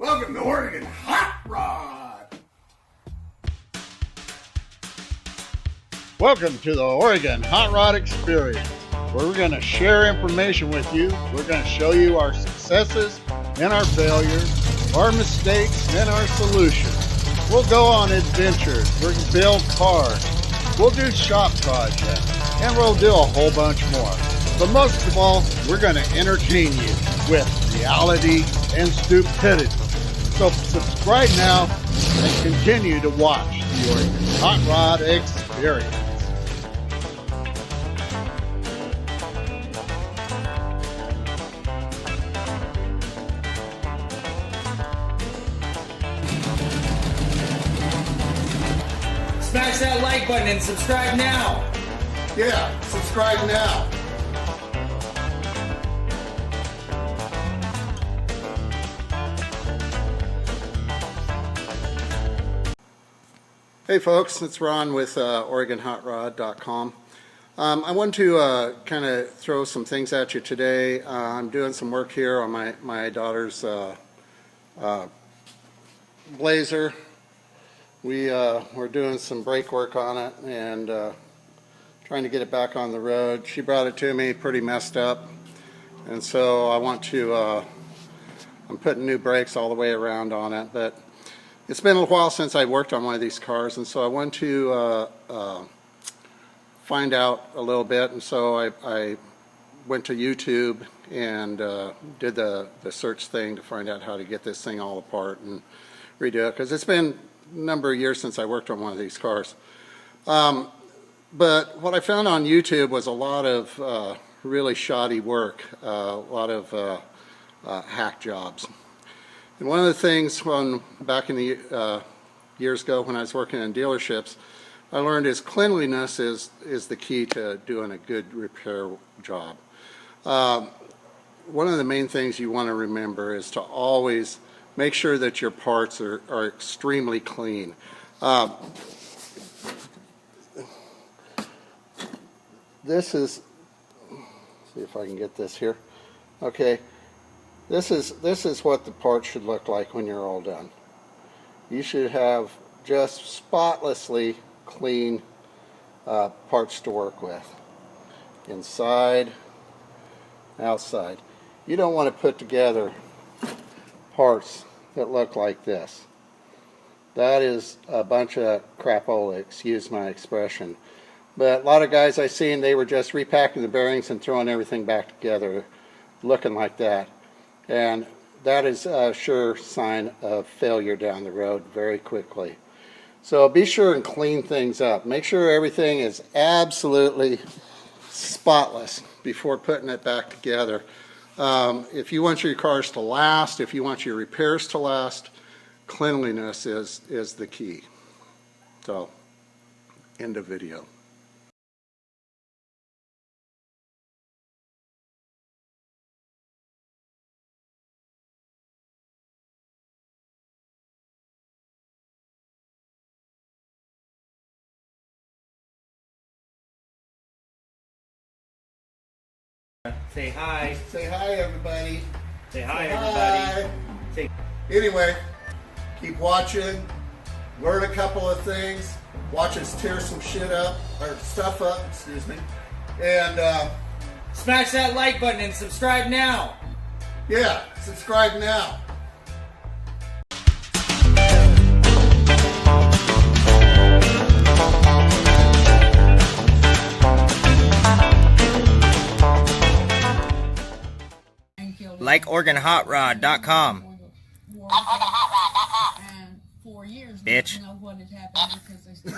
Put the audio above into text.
Welcome to Oregon Hot Rod. Welcome to the Oregon Hot Rod Experience, where we're going to share information with you. We're going to show you our successes and our failures, our mistakes and our solutions. We'll go on adventures, we're going to build cars, we'll do shop projects, and we'll do a whole bunch more. But most of all, we're going to entertain you with reality and stupidity. So subscribe now and continue to watch the Oregon Hot Rod Experience. Smash that like button and subscribe now. Yeah, subscribe now. Hey folks, it's Ron with OregonHotRod.com. I want to kind of throw some things at you today. I'm doing some work here on my daughter's Blazer. We're doing some brake work on it and trying to get it back on the road. She brought it to me pretty messed up, and so I want to, I'm putting new brakes all the way around on it, but it's been a while since I worked on one of these cars, and so I want to find out a little bit, and so I went to YouTube and did the search thing to find out how to get this thing all apart and redo it, because it's been a number of years since I worked on one of these cars. But what I found on YouTube was a lot of really shoddy work, a lot of hack jobs. And one of the things back in the years ago when I was working in dealerships, I learned is cleanliness is the key to doing a good repair job. One of the main things you want to remember is to always make sure that your parts are extremely clean. This is, see if I can get this here. Okay. This is what the part should look like when you're all done. You should have just spotlessly clean parts to work with, inside, outside. You don't want to put together parts that look like this. That is a bunch of crapola, excuse my expression. But a lot of guys I seen, they were just repacking the bearings and throwing everything back together looking like that. And that is a sure sign of failure down the road very quickly. So be sure and clean things up. Make sure everything is absolutely spotless before putting it back together. If you want your cars to last, if you want your repairs to last, cleanliness is the key. So, end of video. Say hi. Say hi, everybody. Say hi, Say everybody. Say Anyway, keep watching, learn a couple of things, watch us tear some shit up, or stuff up, excuse me, and smash that like button and subscribe now. yeah, subscribe now. Like OregonHotRod.com. And for years, Bitch. I don't know what had happened because they still